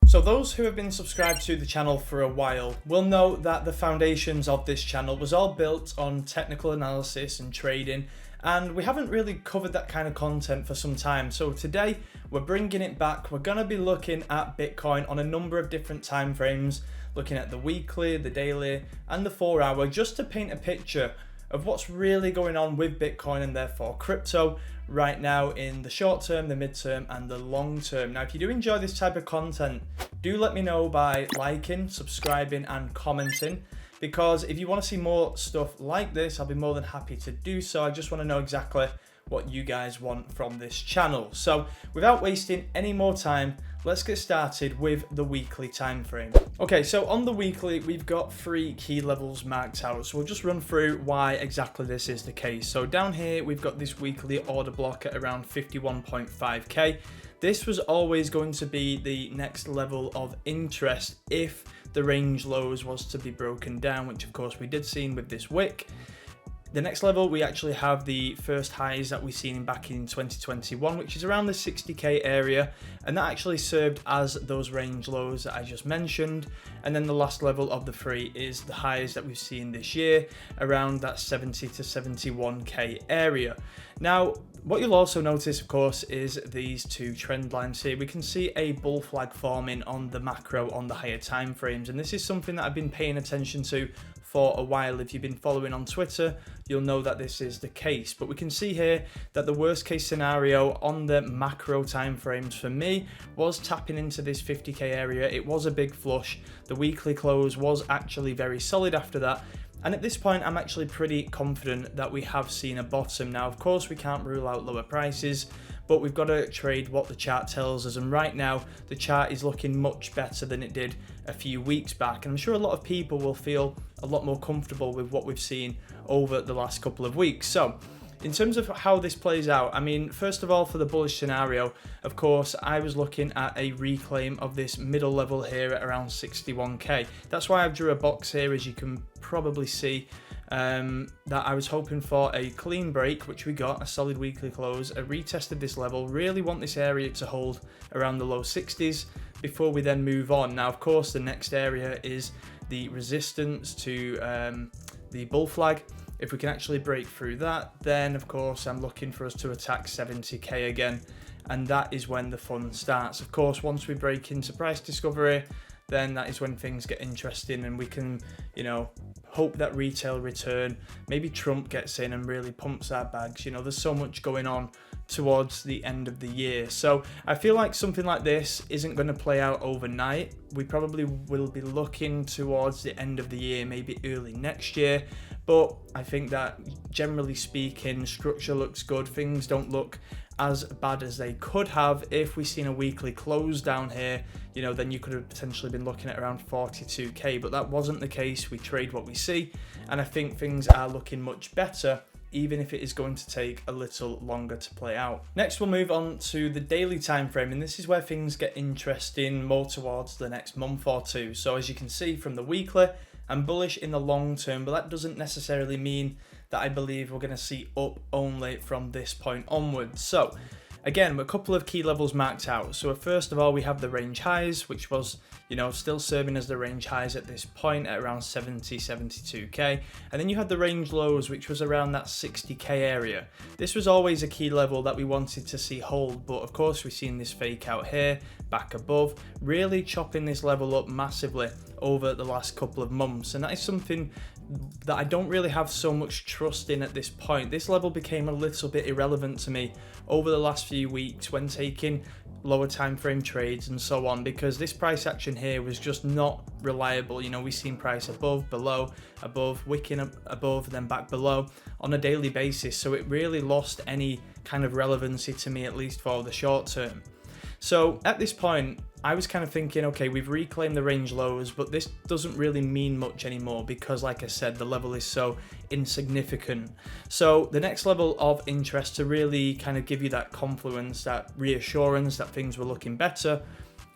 So those who have been subscribed to the channel for a while will know that the foundations of this channel was all built on technical analysis and trading, and we haven't really covered that kind of content for some time. So today we're bringing it back. We're going to be looking at Bitcoin on a number of different time frames, looking at the weekly, the daily and the 4 hour, just to paint a picture of what's really going on with Bitcoin and therefore crypto right now in the short term, the mid-term and the long term. Now, if you do enjoy this type of content, do let me know by liking, subscribing and commenting, because if you want to see more stuff like this, I'll be more than happy to do so. I just want to know exactly what you guys want from this channel. So without wasting any more time, let's get started with the weekly time frame. Okay, so on the weekly, we've got 3 key levels marked out. So we'll just run through why exactly this is the case. So down here, we've got this weekly order block at around 51.5k. This was always going to be the next level of interest if the range lows was to be broken down, which of course we did see with this wick. The next level, we actually have the first highs that we've seen back in 2021, which is around the 60k area, and that actually served as those range lows that I just mentioned. And then the last level of the 3 is the highs that we've seen this year, around that 70 to 71k area. Now, what you'll also notice, of course, is these 2 trend lines here. We can see a bull flag forming on the macro on the higher time frames, and this is something that I've been paying attention to for a while. If you've been following on Twitter, you'll know that this is the case. But we can see here that the worst case scenario on the macro timeframes for me was tapping into this 50k area. It was a big flush. The weekly close was actually very solid after that. And at this point, I'm actually pretty confident that we have seen a bottom. Now, of course, we can't rule out lower prices, but we've got to trade what the chart tells us. And right now, the chart is looking much better than it did a few weeks back. And I'm sure a lot of people will feel a lot more comfortable with what we've seen over the last couple of weeks. So in terms of how this plays out, I mean, first of all, for the bullish scenario, of course, I was looking at a reclaim of this middle level here at around 61k. That's why I've drew a box here, as you can probably see, that I was hoping for a clean break, which we got, a solid weekly close, a retest of this level. Really want this area to hold around the low 60s before we then move on. Now, of course, the next area is the resistance to the bull flag. If we can actually break through that, then of course I'm looking for us to attack 70k again, and that is when the fun starts. Of course, once we break into price discovery, then that is when things get interesting and we can, you know, hope that retail return, maybe Trump gets in and really pumps our bags. You know, there's so much going on towards the end of the year. So I feel like something like this isn't going to play out overnight. We probably will be looking towards the end of the year, maybe early next year. But I think that generally speaking, structure looks good. Things don't look as bad as they could have. If we seen a weekly close down here, you know, then you could have potentially been looking at around 42k, but that wasn't the case. We trade what we see, and I think things are looking much better, even if it is going to take a little longer to play out. Next, we'll move on to the daily time frame, and this is where things get interesting more towards the next month or two. So as you can see from the weekly, I'm bullish in the long term, but that doesn't necessarily mean that I believe we're going to see up only from this point onwards. So again, a couple of key levels marked out. So first of all, we have the range highs, which was, you know, still serving as the range highs at this point at around 70, 72k. And then you had the range lows, which was around that 60k area. This was always a key level that we wanted to see hold, but of course we've seen this fake out here, back above, really chopping this level up massively over the last couple of months. And that is something that I don't really have so much trust in at this point. This level became a little bit irrelevant to me over the last few weeks when taking lower time frame trades and so on, because this price action here was just not reliable. You know, we've seen price above, below, above, wicking up above, then back below on a daily basis. So it really lost any kind of relevancy to me, at least for the short term. So at this point, I was kind of thinking, okay, we've reclaimed the range lows, but this doesn't really mean much anymore because, like I said, the level is so insignificant. So the next level of interest to really kind of give you that confluence, that reassurance that things were looking better,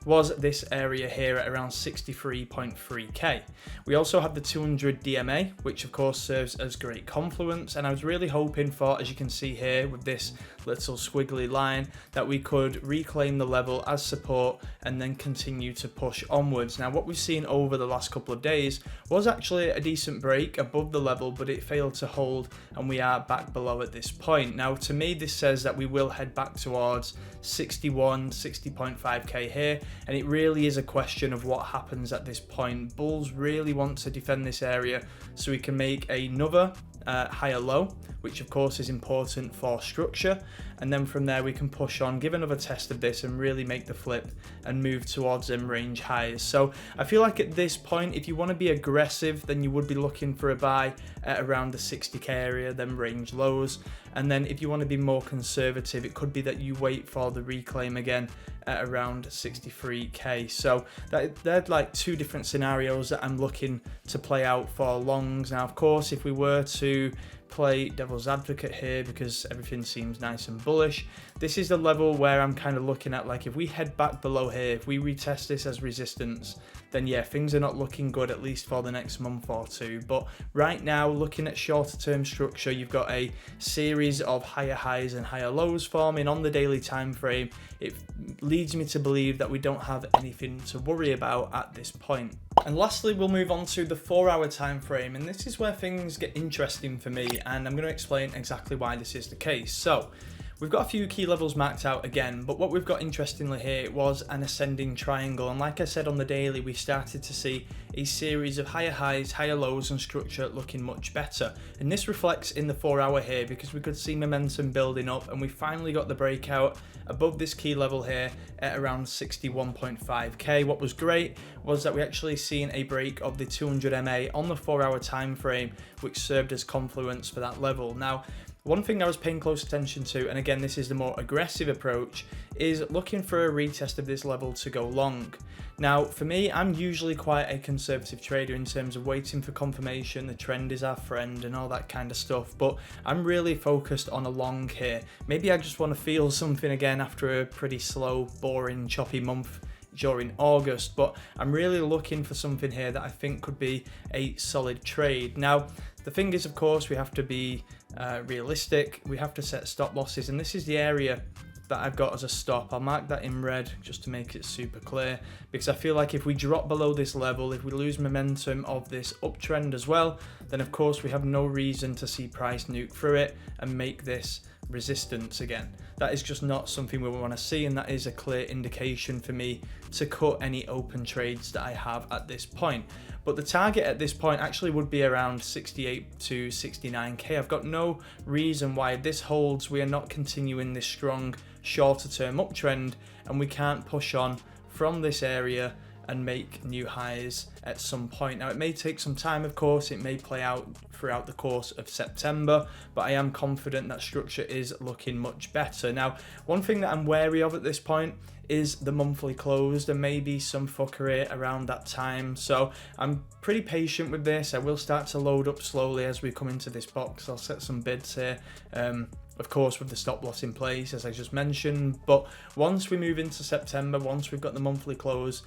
was this area here at around 63.3k. We also have the 200 DMA, which of course serves as great confluence, and I was really hoping for, as you can see here with this little squiggly line, that we could reclaim the level as support and then continue to push onwards. Now what we've seen over the last couple of days was actually a decent break above the level, but it failed to hold and we are back below at this point. Now to me this says that we will head back towards 60.5k here, and it really is a question of what happens at this point. Bulls really want to defend this area so we can make another higher low, which of course is important for structure, and then from there we can push on, give another test of this and really make the flip and move towards them range highs. So I feel like at this point, if you want to be aggressive, then you would be looking for a buy at around the 60k area, then range lows, and then if you want to be more conservative, it could be that you wait for the reclaim again at around 63k. So they're like two different scenarios that I'm looking to play out for longs. Now of course, if we were to play devil's advocate here, because everything seems nice and bullish, this is the level where I'm kind of looking at, like, if we head back below here, if we retest this as resistance, then yeah, things are not looking good, at least for the next month or two. But right now, looking at shorter term structure, you've got a series of higher highs and higher lows forming on the daily time frame. It leads me to believe that we don't have anything to worry about at this point. And lastly, we'll move on to the 4-hour time frame, and this is where things get interesting for me, and I'm going to explain exactly why this is the case. So we've got a few key levels marked out again, but what we've got interestingly here was an ascending triangle, and like I said on the daily, we started to see a series of higher highs, higher lows and structure looking much better, and this reflects in the 4-hour here because we could see momentum building up, and we finally got the breakout above this key level here at around 61.5k. What was great was that we actually seen a break of the 200 MA on the 4-hour time frame, which served as confluence for that level. Now one thing I was paying close attention to, and again this is the more aggressive approach, is looking for a retest of this level to go long. Now for me, I'm usually quite a conservative trader in terms of waiting for confirmation, the trend is our friend and all that kind of stuff, but I'm really focused on a long here. Maybe I just want to feel something again after a pretty slow, boring, choppy month during August, but I'm really looking for something here that I think could be a solid trade. Now the thing is, of course, we have to be realistic, we have to set stop losses, and this is the area that I've got as a stop. I'll mark that in red just to make it super clear, because I feel like if we drop below this level, if we lose momentum of this uptrend as well, then of course we have no reason to see price nuke through it and make this resistance again. That is just not something we want to see, and that is a clear indication for me to cut any open trades that I have at this point. But the target at this point actually would be around 68 to 69k. I've got no reason why this holds. We are not continuing this strong shorter term uptrend, and we can't push on from this area and make new highs at some point. Now it may take some time, of course, it may play out throughout the course of September, but I am confident that structure is looking much better. Now one thing that I'm wary of at this point is the monthly close. There may be some fuckery around that time, so I'm pretty patient with this. I will start to load up slowly as we come into this box. I'll set some bids here, of course with the stop loss in place as I just mentioned, but once we move into September, once we've got the monthly close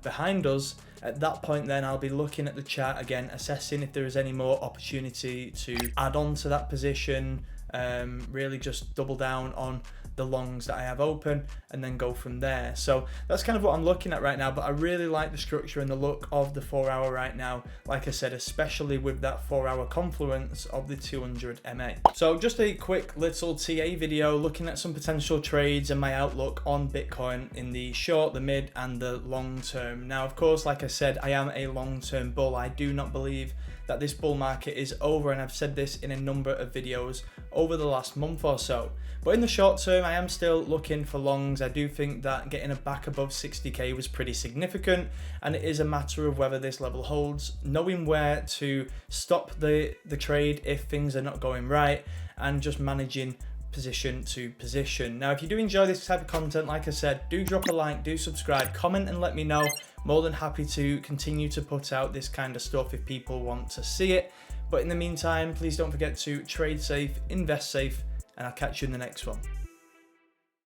behind us, at that point then I'll be looking at the chart again, assessing if there is any more opportunity to add on to that position, really just double down on the longs that I have open and then go from there. So that's kind of what I'm looking at right now, but I really like the structure and the look of the 4-hour right now, like I said, especially with that 4-hour confluence of the 200 MA. So just a quick little TA video looking at some potential trades and my outlook on Bitcoin in the short, the mid and the long term. Now of course, like I said, I am a long-term bull. I do not believe that this bull market is over, and I've said this in a number of videos over the last month or so. But in the short term, I am still looking for longs. I do think that getting it back above 60k was pretty significant, and it is a matter of whether this level holds, knowing where to stop the trade if things are not going right, and just managing position to position. Now, if you do enjoy this type of content, like I said, do drop a like, do subscribe, comment and let me know. More than happy to continue to put out this kind of stuff if people want to see it. But in the meantime, please don't forget to trade safe, invest safe, and I'll catch you in the next one.